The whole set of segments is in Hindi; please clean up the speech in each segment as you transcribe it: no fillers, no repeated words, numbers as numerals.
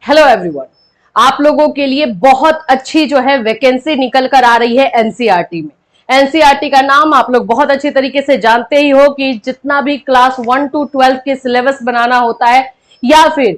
हेलो एवरीवन, आप लोगों के लिए बहुत अच्छी जो है वैकेंसी निकल कर आ रही है एनसीईआरटी में। एनसीईआरटी का नाम आप लोग बहुत अच्छी तरीके से जानते ही हो कि जितना भी क्लास 1 to 12 के सिलेबस बनाना होता है या फिर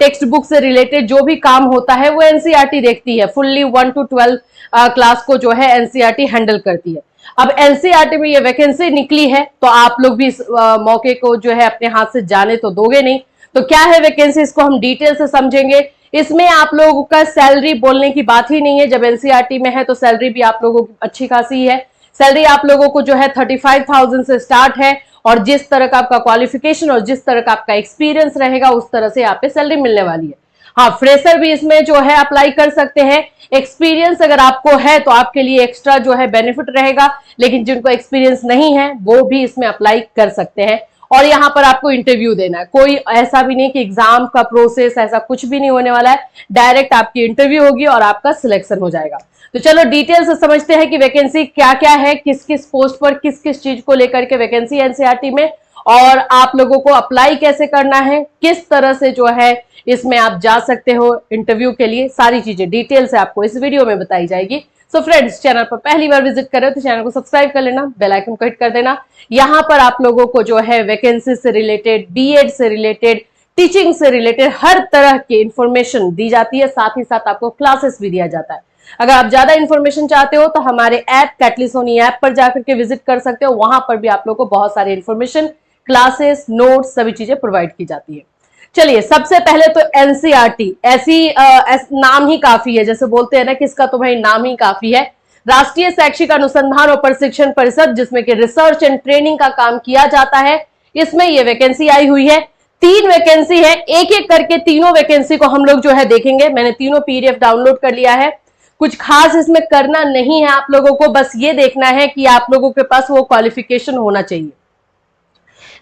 टेक्स्ट बुक से रिलेटेड जो भी काम होता है वो एनसीईआरटी देखती है। फुल्ली 1 to 12 क्लास को जो है एनसीईआरटी हैंडल करती है। अब एनसीईआरटी में ये वैकेंसी निकली है तो आप लोग भी इस मौके को जो है अपने हाथ से जाने तो दोगे नहीं। तो क्या है वैकेंसी, इसको हम डिटेल से समझेंगे। इसमें आप लोगों का सैलरी बोलने की बात ही नहीं है। जब एनसीईआरटी में है तो सैलरी भी आप लोगों की अच्छी खासी है। सैलरी आप लोगों को जो है 35,000 से स्टार्ट है और जिस तरह का आपका क्वालिफिकेशन और जिस तरह का आपका एक्सपीरियंस रहेगा उस तरह से यहाँ पे सैलरी मिलने वाली है। हाँ, फ्रेशर भी इसमें जो है अप्लाई कर सकते हैं। एक्सपीरियंस अगर आपको है तो आपके लिए एक्स्ट्रा जो है बेनिफिट रहेगा, लेकिन जिनको एक्सपीरियंस नहीं है वो भी इसमें अप्लाई कर सकते हैं। और यहाँ पर आपको इंटरव्यू देना है, कोई ऐसा भी नहीं कि एग्जाम का प्रोसेस, ऐसा कुछ भी नहीं होने वाला है। डायरेक्ट आपकी इंटरव्यू होगी और आपका सिलेक्शन हो जाएगा। तो चलो डिटेल से समझते हैं कि वैकेंसी क्या क्या है, किस किस पोस्ट पर किस किस चीज को लेकर के वैकेंसी एनसीईआरटी में, और आप लोगों को अप्लाई कैसे करना है, किस तरह से जो है इसमें आप जा सकते हो इंटरव्यू के लिए। सारी चीजें डिटेल से आपको इस वीडियो में बताई जाएगी। सो फ्रेंड्स, चैनल पर पहली बार विजिट कर रहे हो तो चैनल को सब्सक्राइब कर लेना, बेल आइकन को हिट कर देना। यहाँ पर आप लोगों को जो है वैकेंसी से रिलेटेड, बीएड से रिलेटेड, टीचिंग से रिलेटेड हर तरह की इंफॉर्मेशन दी जाती है। साथ ही साथ आपको क्लासेस भी दिया जाता है। अगर आप ज्यादा इंफॉर्मेशन चाहते हो तो हमारे ऐप कैटलिसोनी ऐप पर जाकर के विजिट कर सकते हो। वहां पर भी आप लोगों को बहुत सारी इंफॉर्मेशन, क्लासेस, नोट्स, सभी चीजें प्रोवाइड की जाती है। चलिए, सबसे पहले तो एनसीईआरटी ऐसी नाम ही काफी है, जैसे बोलते हैं ना कि इसका तो भाई नाम ही काफी है। राष्ट्रीय शैक्षिक अनुसंधान और प्रशिक्षण परिषद, जिसमें कि रिसर्च एंड ट्रेनिंग का काम किया जाता है, इसमें ये वैकेंसी आई हुई है। 3 वैकेंसी है, एक एक करके तीनों वैकेंसी को हम लोग जो है देखेंगे। मैंने तीनों पीडीएफ डाउनलोड कर लिया है। कुछ खास इसमें करना नहीं है आप लोगों को, बस ये देखना है कि आप लोगों के पास वो क्वालिफिकेशन होना चाहिए।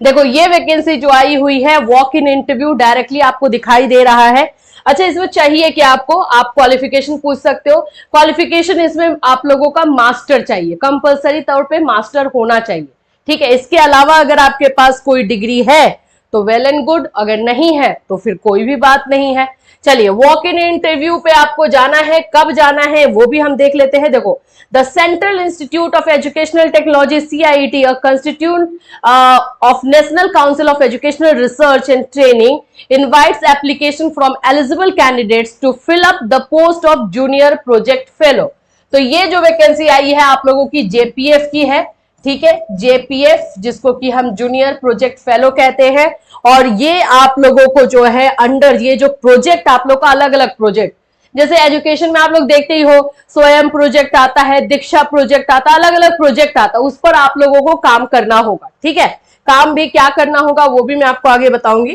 देखो, ये वैकेंसी जो आई हुई है वॉक इन इंटरव्यू डायरेक्टली आपको दिखाई दे रहा है। अच्छा, इसमें चाहिए कि आप क्वालिफिकेशन पूछ सकते हो। क्वालिफिकेशन इसमें आप लोगों का मास्टर चाहिए, कंपलसरी तौर पे मास्टर होना चाहिए। ठीक है, इसके अलावा अगर आपके पास कोई डिग्री है तो वेल एंड गुड, अगर नहीं है तो फिर कोई भी बात नहीं है। चलिए, वॉक इन इंटरव्यू पे आपको जाना है, कब जाना है वो भी हम देख लेते हैं। देखो, the central institute of educational technology CIT, a constituent of national council of educational research and training, invites application from eligible candidates to fill up the post of junior project fellow. तो ये जो वैकेंसी आई है आप लोगों की जेपीएफ की है। ठीक है, जेपीएफ, जिसको कि हम जूनियर प्रोजेक्ट फेलो कहते हैं। और ये आप लोगों को जो है अंडर ये जो प्रोजेक्ट आप लोग का अलग अलग प्रोजेक्ट, जैसे एजुकेशन में आप लोग देखते ही हो, स्वयं प्रोजेक्ट आता है, दीक्षा प्रोजेक्ट आता है, अलग अलग प्रोजेक्ट आता है, उस पर आप लोगों को काम करना होगा। ठीक है, काम भी क्या करना होगा वो भी मैं आपको आगे बताऊंगी।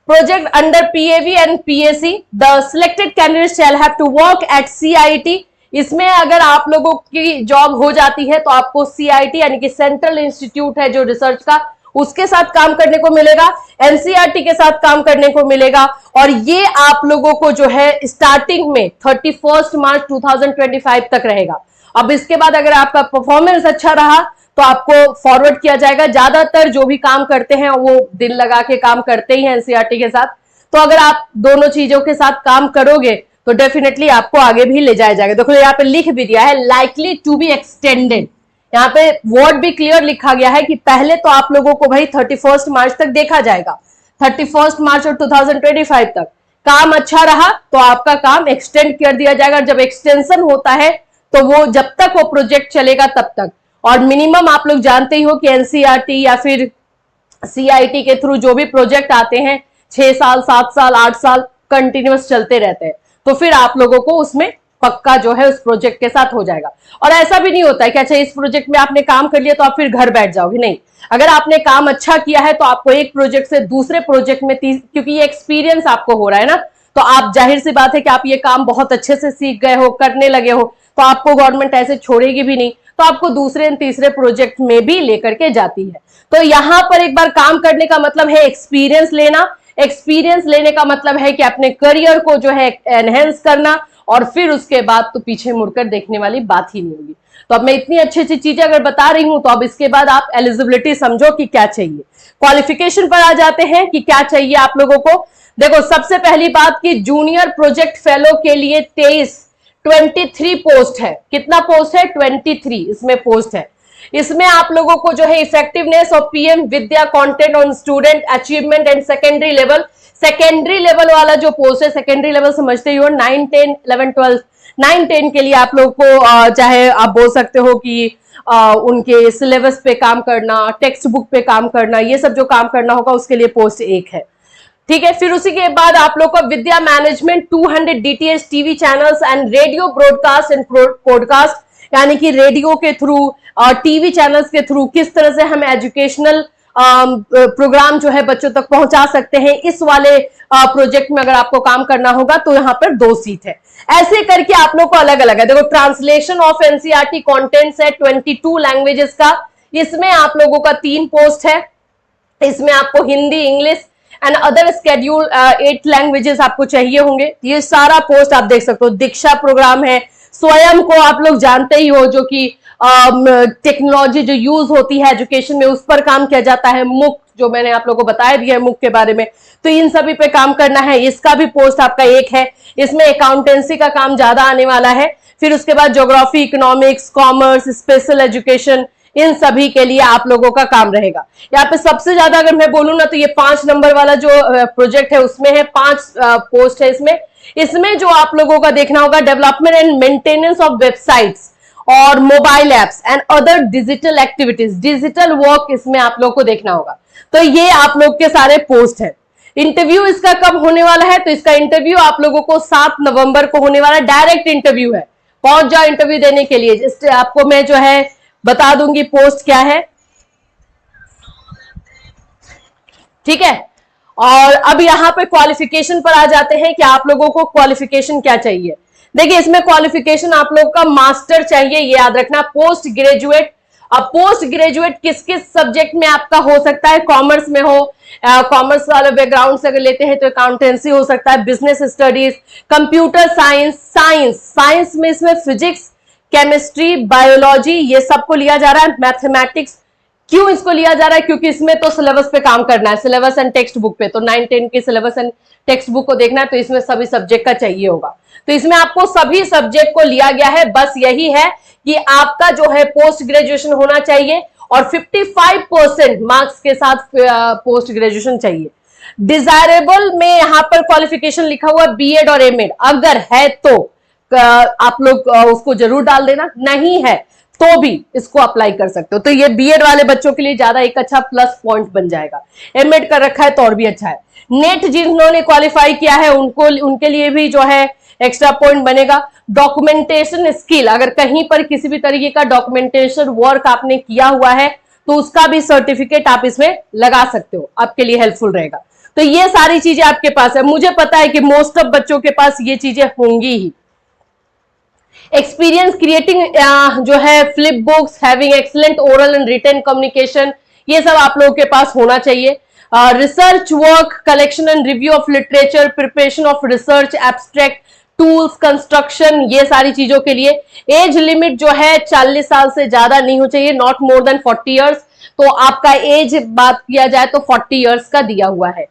Project under PAV and PAC, the selected candidate shall have to work at CIT. इसमें अगर आप लोगों की जॉब हो जाती है तो आपको सीआईटी यानी कि सेंट्रल इंस्टीट्यूट है जो रिसर्च का, उसके साथ काम करने को मिलेगा, एनसीईआरटी के साथ काम करने को मिलेगा। और ये आप लोगों को जो है स्टार्टिंग में 31 मार्च 2025 तक रहेगा। अब इसके बाद अगर आपका परफॉर्मेंस अच्छा रहा तो आपको फॉरवर्ड किया जाएगा। ज्यादातर जो भी काम करते हैं वो दिल लगा के काम करते ही हैं एनसीईआरटी के साथ। तो अगर आप दोनों चीजों के साथ काम करोगे तो डेफिनेटली आपको आगे भी ले जाया जाएगा। देखो, यहाँ पे लिख भी दिया है लाइकली टू बी एक्सटेंडेड। यहाँ पे वर्ड भी क्लियर लिखा गया है कि पहले तो आप लोगों को भाई 31 मार्च तक देखा जाएगा, 31 मार्च और 2025 तक काम अच्छा रहा तो आपका काम एक्सटेंड कर दिया जाएगा। जब एक्सटेंशन होता है तो वो जब तक वो प्रोजेक्ट चलेगा तब तक। और मिनिमम आप लोग जानते ही हो कि एनसीईआरटी या फिर सीआईटी के थ्रू जो भी प्रोजेक्ट आते हैं 6 साल, 7 साल, 8 साल कंटिन्यूअस चलते रहते हैं। तो फिर आप लोगों को उसमें पक्का जो है उस प्रोजेक्ट के साथ हो जाएगा। और ऐसा भी नहीं होता है कि अच्छा इस प्रोजेक्ट में आपने काम कर लिया तो आप फिर घर बैठ जाओगे, नहीं। अगर आपने काम अच्छा किया है तो आपको एक प्रोजेक्ट से दूसरे प्रोजेक्ट में, क्योंकि ये एक्सपीरियंस आपको हो रहा है ना, तो आप जाहिर सी बात है कि आप ये काम बहुत अच्छे से सीख गए हो, करने लगे हो, तो आपको गवर्नमेंट ऐसे छोड़ेगी भी नहीं, तो आपको दूसरे तीसरे प्रोजेक्ट में भी लेकर के जाती है। तो यहाँ पर एक बार काम करने का मतलब है एक्सपीरियंस लेना। एक्सपीरियंस लेने का मतलब है कि अपने करियर को जो है एनहेंस करना, और फिर उसके बाद तो पीछे मुड़कर देखने वाली बात ही नहीं होगी। तो अब मैं इतनी अच्छी अच्छी चीजें अगर बता रही हूं तो अब इसके बाद आप एलिजिबिलिटी समझो कि क्या चाहिए। क्वालिफिकेशन पर आ जाते हैं कि क्या चाहिए आप लोगों को। देखो सबसे पहली बात कि जूनियर प्रोजेक्ट फेलो के लिए 23 पोस्ट है। कितना पोस्ट है? 23 इसमें पोस्ट है। इसमें आप लोगों को जो है effectiveness of PM Vidya content on student achievement and secondary level वाला जो पोस्ट है, सेकेंडरी लेवल समझते ही हो, 9, 10, 11, 12, 9, 10 के लिए आप लोग को चाहे आप बोल सकते हो कि उनके सिलेबस पे काम करना, टेक्स्ट बुक पे काम करना, ये सब जो काम करना होगा उसके लिए पोस्ट 1 है। ठीक है, फिर उसी के बाद आप लोग को Vidya management 200 DTH TV channels and radio broadcast and podcast, यानी कि रेडियो के थ्रू और टीवी चैनल्स के थ्रू किस तरह से हम एजुकेशनल प्रोग्राम जो है बच्चों तक पहुंचा सकते हैं, इस वाले प्रोजेक्ट में अगर आपको काम करना होगा तो यहाँ पर 2 सीट है। ऐसे करके आप लोग को अलग अलग है। देखो ट्रांसलेशन ऑफ एनसीईआरटी कंटेंट्स है 22 लैंग्वेजेस का, इसमें आप लोगों का 3 पोस्ट है। इसमें आपको Hindi, English and other schedule 8 languages आपको चाहिए होंगे। ये सारा पोस्ट आप देख सकते हो। दीक्षा प्रोग्राम है, स्वयं को आप लोग जानते ही हो, जो कि टेक्नोलॉजी जो यूज होती है एजुकेशन में उस पर काम किया जाता है। मुक जो मैंने आप लोगों को बताया भी है मुक के बारे में, तो इन सभी पे काम करना है। इसका भी पोस्ट आपका 1 है। इसमें अकाउंटेंसी का काम ज्यादा आने वाला है। फिर उसके बाद geography, economics, commerce, special education, इन सभी के लिए आप लोगों का काम रहेगा। यहाँ पे सबसे ज्यादा अगर मैं बोलूँ ना तो ये 5 नंबर वाला जो प्रोजेक्ट है उसमें है 5 पोस्ट है। इसमें जो आप लोगों का देखना होगा development and maintenance of websites और mobile apps and other digital activities, digital work इसमें आप लोग को देखना होगा। तो ये आप लोग के सारे पोस्ट है। इंटरव्यू इसका कब होने वाला है? तो इसका इंटरव्यू आप लोगों को 7 नवंबर को होने वाला है। डायरेक्ट इंटरव्यू है, पहुंच जाओ इंटरव्यू देने के लिए। आपको मैं जो है बता दूंगी पोस्ट क्या है, ठीक है। और अब यहाँ पे क्वालिफिकेशन पर आ जाते हैं कि आप लोगों को क्वालिफिकेशन क्या चाहिए। देखिए इसमें क्वालिफिकेशन आप लोग का मास्टर चाहिए, ये याद रखना। पोस्ट ग्रेजुएट, अब पोस्ट ग्रेजुएट किस किस सब्जेक्ट में आपका हो सकता है? कॉमर्स में हो, कॉमर्स वाले बैकग्राउंड से अगर लेते हैं तो अकाउंटेंसी हो सकता है, business studies, computer science, science में इसमें फिजिक्स, केमिस्ट्री, बायोलॉजी, ये सबको लिया जा रहा है। मैथमेटिक्स क्यों इसको लिया जा रहा है? क्योंकि इसमें तो सिलेबस पे काम करना है, सिलेबस एंड टेक्स्ट बुक पे। तो 9, 10 की सिलेबस एंड टेक्स्ट बुक को देखना है, तो इसमें सभी सब्जेक्ट का चाहिए होगा। तो इसमें आपको सभी सब्जेक्ट को लिया गया है। बस यही है कि आपका जो है पोस्ट ग्रेजुएशन होना चाहिए और 55% मार्क्स के साथ पोस्ट ग्रेजुएशन चाहिए। डिजायरेबल में यहां पर क्वालिफिकेशन लिखा हुआ बीएड और एमएड, अगर है तो आप लोग उसको जरूर डाल देना, नहीं है तो भी इसको अप्लाई कर सकते हो। तो ये बीएड वाले बच्चों के लिए ज्यादा एक अच्छा प्लस पॉइंट बन जाएगा। एमएड कर रखा है तो और भी अच्छा है। नेट जिन्होंने क्वालिफाई किया है उनके लिए भी जो है एक्स्ट्रा पॉइंट बनेगा। डॉक्यूमेंटेशन स्किल, अगर कहीं पर किसी भी तरीके का डॉक्यूमेंटेशन वर्क आपने किया हुआ है तो उसका भी सर्टिफिकेट आप इसमें लगा सकते हो, आपके लिए हेल्पफुल रहेगा। तो ये सारी चीजें आपके पास है। मुझे पता है कि मोस्ट ऑफ बच्चों के पास ये चीजें होंगी ही। एक्सपीरियंस क्रिएटिंग जो है flip books, having excellent oral and written communication, ये सब आप लोगों के पास होना चाहिए। Research work, collection and review of literature, preparation of research abstract, tools, construction, ये सारी चीजों के लिए। एज लिमिट जो है 40 साल से ज्यादा नहीं हो चाहिए, नॉट मोर देन 40 ईयर्स। तो आपका एज बात किया जाए तो 40 ईयर्स का दिया हुआ है।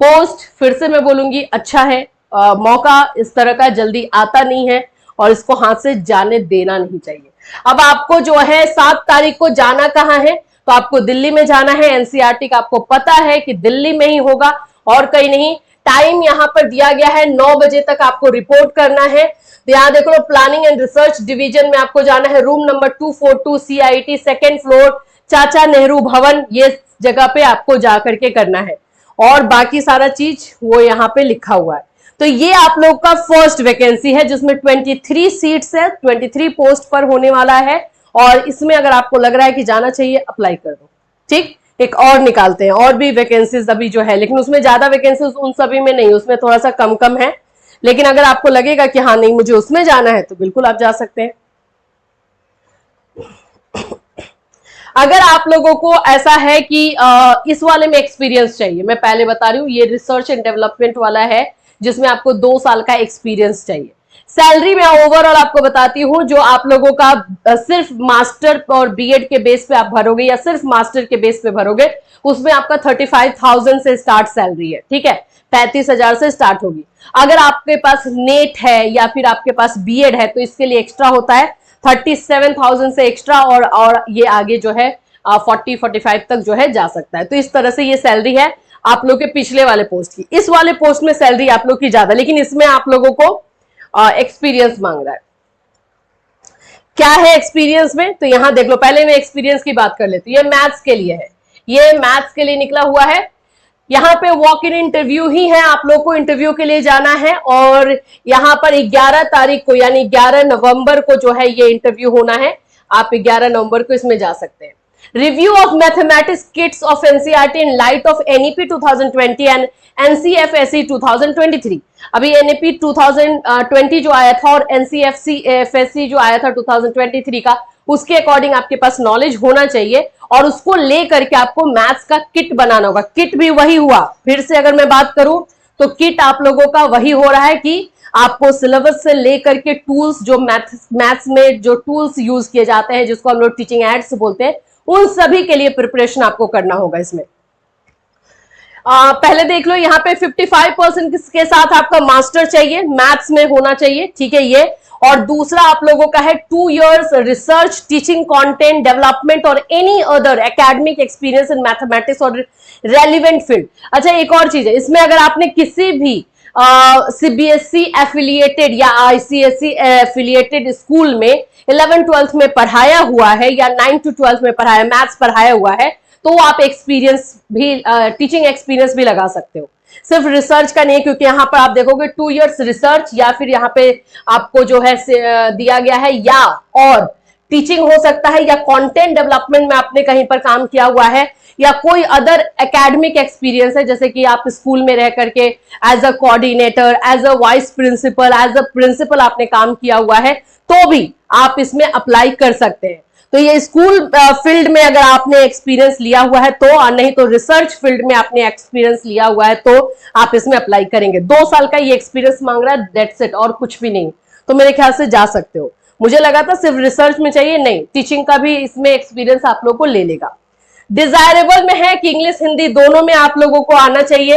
पोस्ट फिर से मैं बोलूंगी अच्छा है, मौका इस तरह का जल्दी आता नहीं है और इसको हाथ से जाने देना नहीं चाहिए। अब आपको जो है 7 तारीख को जाना कहाँ है? तो आपको दिल्ली में जाना है। एनसीईआरटी का आपको पता है कि दिल्ली में ही होगा और कहीं नहीं। टाइम यहाँ पर दिया गया है 9 बजे तक आपको रिपोर्ट करना है। तो यहाँ देख लो, प्लानिंग एंड रिसर्च डिवीजन में आपको जाना है। Room number 242 CIT 2nd floor, चाचा नेहरू भवन, ये जगह पे आपको जा करके करना है। और बाकी सारा चीज वो यहाँ पे लिखा हुआ है। तो ये आप लोग का फर्स्ट वैकेंसी है जिसमें 23 सीट्स है, 23 पोस्ट पर होने वाला है। और इसमें अगर आपको लग रहा है कि जाना चाहिए, अप्लाई कर दो। ठीक, एक और निकालते हैं, और भी वैकेंसीज अभी जो है, लेकिन उसमें ज्यादा वैकेंसीज उन सभी में नहीं, उसमें थोड़ा सा कम कम है। लेकिन अगर आपको लगेगा कि हाँ नहीं मुझे उसमें जाना है तो बिल्कुल आप जा सकते हैं। अगर आप लोगों को ऐसा है कि इस वाले में एक्सपीरियंस चाहिए, मैं पहले बता रही हूँ ये रिसर्च एंड डेवलपमेंट वाला है जिसमें आपको 2 साल का एक्सपीरियंस चाहिए। सैलरी मैं ओवरऑल आपको बताती हूँ, जो आप लोगों का सिर्फ मास्टर और बीएड के बेस पे आप भरोगे या सिर्फ मास्टर के बेस पे भरोगे, उसमें आपका 35,000 से स्टार्ट सैलरी है, ठीक है, 35,000 से स्टार्ट होगी। अगर आपके पास नेट है या फिर आपके पास बीएड है तो इसके लिए एक्स्ट्रा होता है 37,000 से एक्स्ट्रा, और ये आगे जो है 40-45 तक जो है जा सकता है। तो इस तरह से ये सैलरी है आप लोग के पिछले वाले पोस्ट की। इस वाले पोस्ट में सैलरी आप लोग की ज्यादा, लेकिन इसमें आप लोगों को एक्सपीरियंस मांग रहा है। क्या है एक्सपीरियंस में, तो यहां देख लो, पहले मैं एक्सपीरियंस की बात कर लेती हूँ। ये मैथ्स के लिए है, ये मैथ्स के लिए निकला हुआ है। यहाँ पे वॉक इन इंटरव्यू ही है, आप लोग को इंटरव्यू के लिए जाना है, और यहाँ पर 11 तारीख को यानी 11 नवंबर को जो है ये इंटरव्यू होना है। आप 11 नवंबर को इसमें जा सकते हैं। Review of mathematics kits of NCERT in light of NEP 2020 and NCFSE 2023। अभी NEP 2020 जो आया था और NCFSE जो आया था 2023 का, उसके अकॉर्डिंग आपके पास नॉलेज होना चाहिए, और उसको लेकर के आपको मैथ्स का किट बनाना होगा। किट भी वही हुआ, फिर से अगर मैं बात करूं तो किट आप लोगों का वही हो रहा है कि आपको सिलेबस से लेकर के टूल्स, जो मैथ्स में जो टूल्स यूज किए जाते हैं, जिसको हम लोग टीचिंग एड्स बोलते हैं, उन सभी के लिए प्रिपरेशन आपको करना होगा इसमें। पहले देख लो, यहाँ पे 55% के साथ आपका मास्टर चाहिए, मैथ्स में होना चाहिए, ठीक है ये। और दूसरा आप लोगों का है 2 years research, teaching, content development और any other academic experience in mathematics और रेलिवेंट फील्ड। अच्छा, एक और चीज है इसमें, अगर आपने किसी भी सीबीएसई एफिलिएटेड या आईसीएसई एफिलिएटेड स्कूल में 11th-12th में पढ़ाया हुआ है या 9th to 12th में पढ़ाया, मैथ्स पढ़ाया हुआ है, तो आप एक्सपीरियंस भी, टीचिंग एक्सपीरियंस भी लगा सकते हो। सिर्फ रिसर्च का नहीं, क्योंकि यहाँ पर आप देखोगे 2 years रिसर्च, या फिर यहाँ पे आपको जो है दिया गया है, या और टीचिंग हो सकता है, या कंटेंट डेवलपमेंट में आपने कहीं पर काम किया हुआ है, या कोई अदर एकेडमिक एक्सपीरियंस है, जैसे कि आप स्कूल में रह करके as a coordinator, as a vice principal, as a principal आपने काम किया हुआ है, तो भी आप इसमें अप्लाई कर सकते हैं। तो ये स्कूल फील्ड में अगर आपने एक्सपीरियंस लिया हुआ है तो, और नहीं तो रिसर्च फील्ड में आपने एक्सपीरियंस लिया हुआ है तो आप इसमें अप्लाई करेंगे। 2 साल का ये एक्सपीरियंस मांग रहा है, दैट्स इट, और कुछ भी नहीं। तो मेरे ख्याल से जा सकते हो। मुझे लगा था सिर्फ रिसर्च में चाहिए, नहीं, टीचिंग का भी इसमें एक्सपीरियंस आप लोग को ले लेगा। डिजायरेबल में है कि इंग्लिश हिंदी दोनों में आप लोगों को आना चाहिए।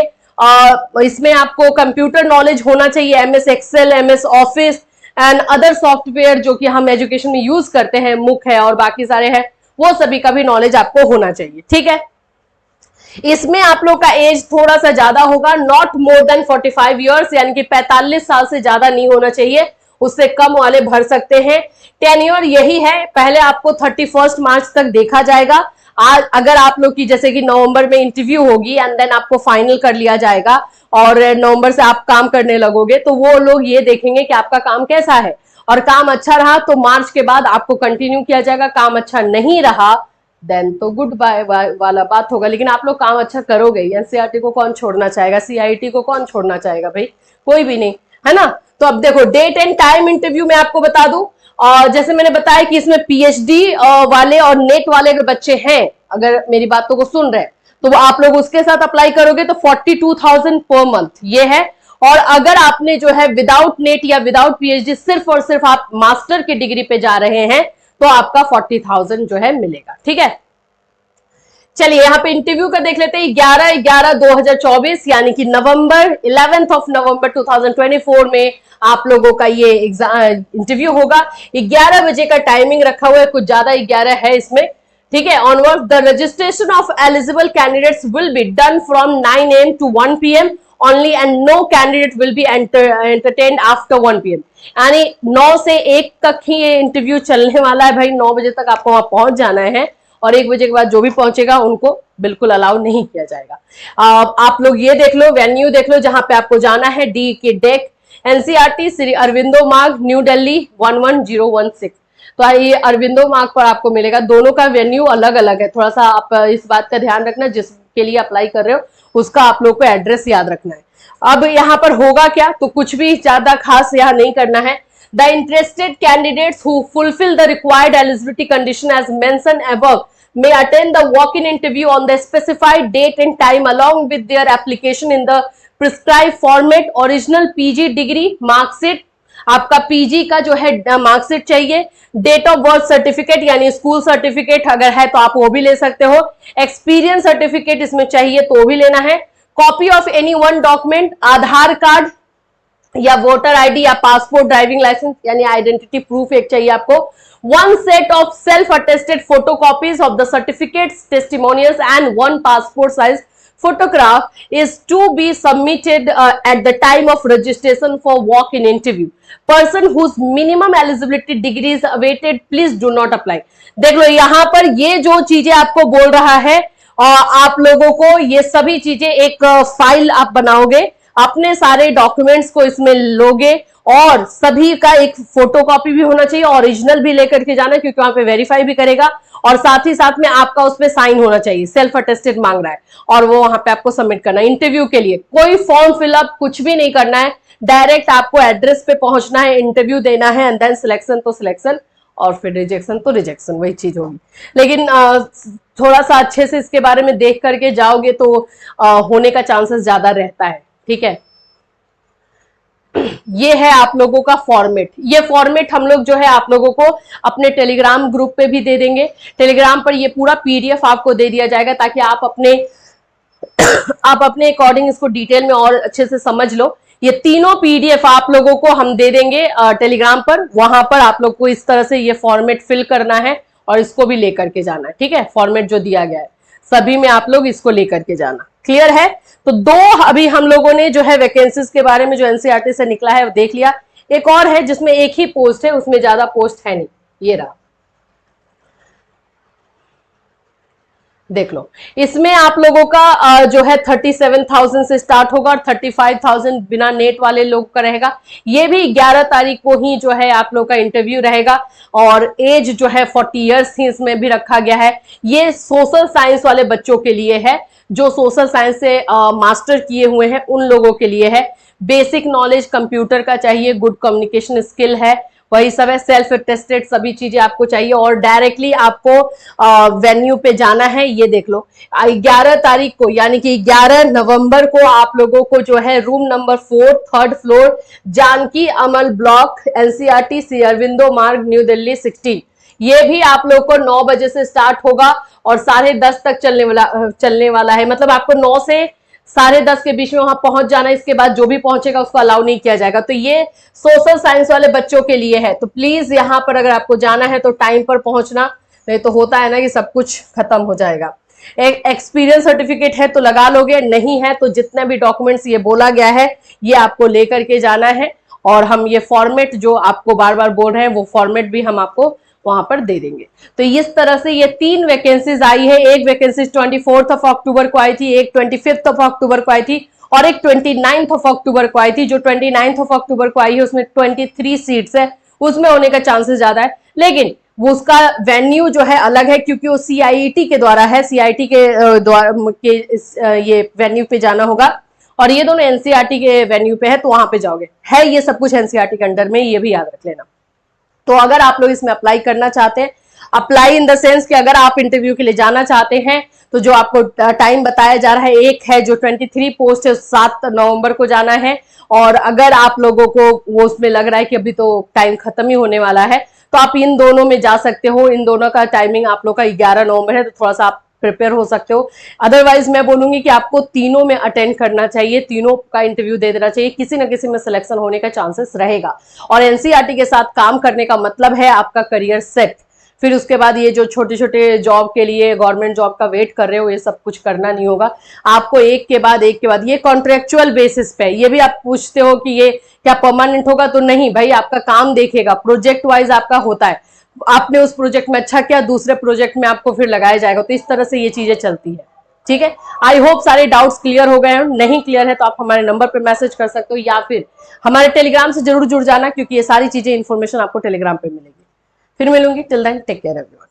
इसमें आपको कंप्यूटर नॉलेज होना चाहिए, MS Excel, MS Office and other software जो कि हम एजुकेशन में यूज करते हैं, मुक है और बाकी सारे हैं, वो सभी का भी नॉलेज आपको होना चाहिए, ठीक है। इसमें आप लोग का एज थोड़ा सा ज्यादा होगा, नॉट मोर देन 45 ईयर्स, यानी कि 45 साल से ज्यादा नहीं होना चाहिए, उससे कम वाले भर सकते हैं। टेन्योर यही है, पहले आपको 31 मार्च तक देखा जाएगा। आज अगर आप लोग की जैसे कि नवंबर में इंटरव्यू होगी एंड देन आपको फाइनल कर लिया जाएगा और नवंबर से आप काम करने लगोगे, तो वो लोग ये देखेंगे कि आपका काम कैसा है, और काम अच्छा रहा तो मार्च के बाद आपको कंटिन्यू किया जाएगा। काम अच्छा नहीं रहा देन तो गुड बाय वाला बात होगा, लेकिन आप लोग काम अच्छा करोगे। एनसीईआरटी को कौन छोड़ना चाहेगा, सीआईटी को कौन छोड़ना चाहेगा भाई, कोई भी नहीं, है ना। तो अब देखो डेट एंड टाइम इंटरव्यू में आपको बता दूं, और जैसे मैंने बताया कि इसमें पीएचडी वाले और नेट वाले अगर बच्चे हैं, अगर मेरी बातों को सुन रहे हैं, तो वो आप लोग उसके साथ अप्लाई करोगे तो 42,000 पर मंथ ये है। और अगर आपने जो है विदाउट नेट या विदाउट पीएचडी सिर्फ और सिर्फ आप मास्टर की डिग्री पे जा रहे हैं तो आपका 40,000 जो है मिलेगा, ठीक है। चलिए यहाँ पे इंटरव्यू का देख लेते हैं। 11/11/2024 यानी कि नवंबर 11th of November 2024 में आप लोगों का ये इंटरव्यू होगा। 11 बजे का टाइमिंग रखा हुआ है, कुछ ज्यादा 11 है इसमें, ठीक है। Onward the registration of eligible candidates will be done from 9 AM to 1 PM only and no candidate will be entertained after 1 PM। यानी 9 से 1 तक ही ये इंटरव्यू चलने वाला है भाई। 9 बजे तक आपको वहां पहुंच जाना है, और 1 बजे के बाद जो भी पहुंचेगा उनको बिल्कुल अलाउ नहीं किया जाएगा। आप लोग ये देख लो, वेन्यू देख लो जहां पे आपको जाना है, डी के डेक, एनसीईआरटी, श्री अरविंदो मार्ग, न्यू दिल्ली 11016। तो ये अरविंदो मार्ग पर आपको मिलेगा। दोनों का वेन्यू अलग अलग है, थोड़ा सा आप इस बात का ध्यान रखना, जिसके लिए अप्लाई कर रहे हो उसका आप लोग को एड्रेस याद रखना है। अब यहाँ पर होगा क्या, तो कुछ भी ज्यादा खास यहाँ नहीं करना है। The interested candidates who fulfill the required eligibility condition as mentioned above may attend the walk-in interview on the specified date and time along with their application in the prescribed format, original PG degree, mark sheet, आपका पीजी का जो है मार्कशीट चाहिए, डेट ऑफ बर्थ सर्टिफिकेट यानी स्कूल सर्टिफिकेट अगर है तो आप वो भी ले सकते हो, एक्सपीरियंस सर्टिफिकेट इसमें चाहिए तो वो भी लेना है, copy of any one document, Aadhaar card या वोटर आईडी या पासपोर्ट, ड्राइविंग लाइसेंस यानी आइडेंटिटी प्रूफ एक चाहिए आपको, one set of self attested photocopies of the certificates, testimonials and one passport size photograph is to be submitted at the time of registration for walk-in interview. Person whose minimum eligibility degree is awaited, please do not apply. देख लो यहां पर ये जो चीजें आपको बोल रहा है आप लोगों को ये सभी चीजें एक फाइल आप बनाओगे, अपने सारे डॉक्यूमेंट्स को इसमें लोगे और सभी का एक फोटोकॉपी भी होना चाहिए, ओरिजिनल भी लेकर के जाना क्योंकि वहां पे वेरीफाई भी करेगा और साथ ही साथ में आपका उस पर साइन होना चाहिए, सेल्फ अटेस्टेड मांग रहा है और वो वहां पे आपको सबमिट करना है। इंटरव्यू के लिए कोई फॉर्म फिलअप कुछ भी नहीं करना है, डायरेक्ट आपको एड्रेस पे पहुंचना है, इंटरव्यू देना है एंड देन सिलेक्शन तो सिलेक्शन और फिर रिजेक्शन तो रिजेक्शन, वही चीज होगी। लेकिन थोड़ा सा अच्छे से इसके बारे में देख करके जाओगे तो होने का चांसेस ज्यादा रहता है। ठीक है, ये है आप लोगों का फॉर्मेट। ये फॉर्मेट हम लोग जो है आप लोगों को अपने टेलीग्राम ग्रुप पे भी दे देंगे। टेलीग्राम पर ये पूरा पीडीएफ आपको दे दिया जाएगा ताकि आप अपने अकॉर्डिंग इसको डिटेल में और अच्छे से समझ लो। ये तीनों पीडीएफ आप लोगों को हम दे देंगे टेलीग्राम पर, वहां पर आप लोग को इस तरह से ये फॉर्मेट फिल करना है और इसको भी लेकर के जाना है। ठीक है, फॉर्मेट जो दिया गया है सभी में आप लोग इसको लेकर के जाना। क्लियर है? तो दो अभी हम लोगों ने जो है वैकेंसीज के बारे में जो एनसीईआरटी से निकला है वो देख लिया। एक और है जिसमें एक ही पोस्ट है, उसमें ज्यादा पोस्ट है नहीं, ये रहा, देख लो। इसमें आप लोगों का जो है 37,000 से स्टार्ट होगा और 35,000 बिना नेट वाले लोग का रहेगा। ये भी 11 तारीख को ही जो है आप लोग का इंटरव्यू रहेगा और एज जो है 40 इयर्स ही इसमें भी रखा गया है। ये सोशल साइंस वाले बच्चों के लिए है, जो सोशल साइंस से मास्टर किए हुए हैं उन लोगों के लिए है। बेसिक नॉलेज कंप्यूटर का चाहिए, गुड कम्युनिकेशन स्किल है, वही सब है, सेल्फ अटेस्टेड सभी चीजें आपको चाहिए और डायरेक्टली आपको वेन्यू पे जाना है। ये देख लो 11 तारीख को यानी कि 11 नवंबर को आप लोगों को जो है room number 4 3rd floor Janki Amal block NCERT Shri Aurobindo Marg New Delhi 16, ये भी आप लोग को 9 बजे से स्टार्ट होगा और 10:30 तक चलने वाला है। मतलब आपको 9 से 10:30 के बीच में वहां पहुंच जाना है, इसके बाद जो भी पहुंचेगा उसको अलाउ नहीं किया जाएगा। तो ये सोशल साइंस वाले बच्चों के लिए है, तो प्लीज यहाँ पर अगर आपको जाना है तो टाइम पर पहुंचना, नहीं तो होता है ना कि सब कुछ खत्म हो जाएगा। एक एक्सपीरियंस सर्टिफिकेट है तो लगा लोगे, नहीं है तो जितने भी डॉक्यूमेंट्स ये बोला गया है ये आपको लेकर के जाना है और हम ये फॉर्मेट जो आपको बार बार बोल रहे हैं वो फॉर्मेट भी हम आपको वहां पर दे देंगे। तो इस तरह से ये 3 वैकेंसीज आई है। एक वैकेंसी 24 अक्टूबर को आई थी, एक 25 अक्टूबर को आई थी और एक 29 अक्टूबर को आई थी। जो 29 अक्टूबर को आई है उसमें 23 सीट्स है, उसमें होने का चांसेस ज्यादा है, लेकिन वो उसका वेन्यू जो है अलग है क्योंकि वो सीआईटी के द्वारा है, सीआईटी के द्वारा ये वेन्यू पे जाना होगा और ये दोनों एनसीईआरटी के वेन्यू पे है तो वहां पे जाओगे। है ये सब कुछ एनसीईआरटी के अंडर में, ये भी याद रख लेना। तो अगर आप लोग इसमें अप्लाई करना चाहते हैं, अप्लाई इन द सेंस कि अगर आप इंटरव्यू के लिए जाना चाहते हैं तो जो आपको टाइम बताया जा रहा है, एक है जो 23 पोस्ट है 7 नवंबर को जाना है और अगर आप लोगों को वो उसमें लग रहा है कि अभी तो टाइम खत्म ही होने वाला है तो आप इन दोनों में जा सकते हो। इन दोनों का टाइमिंग आप लोग का 11 नवंबर है, तो थोड़ा सा आप प्रिपेयर हो सकते हो। अदरवाइज मैं बोलूंगी कि आपको तीनों में अटेंड करना चाहिए, तीनों का इंटरव्यू दे देना चाहिए, किसी न किसी में सिलेक्शन होने का चांसेस रहेगा। और एनसीईआरटी के साथ काम करने का मतलब है आपका करियर सेट। फिर उसके बाद ये जो छोटे छोटे जॉब के लिए गवर्नमेंट जॉब का वेट कर रहे हो ये सब कुछ करना नहीं होगा आपको, एक के बाद ये कॉन्ट्रेक्चुअल बेसिस पे। ये भी आप पूछते हो कि ये क्या परमानेंट होगा, तो नहीं भाई, आपका काम देखेगा, प्रोजेक्ट वाइज आपका होता है। आपने उस प्रोजेक्ट में अच्छा किया, दूसरे प्रोजेक्ट में आपको फिर लगाया जाएगा। तो इस तरह से ये चीजें चलती है। ठीक है, आई होप सारे डाउट्स क्लियर हो गए हैं। नहीं क्लियर है तो आप हमारे नंबर पे मैसेज कर सकते हो या फिर हमारे टेलीग्राम से जरूर जुड़ जाना क्योंकि ये सारी चीजें इंफॉर्मेशन आपको टेलीग्राम पे मिलेगी। फिर मिलूंगी, till then take care everyone.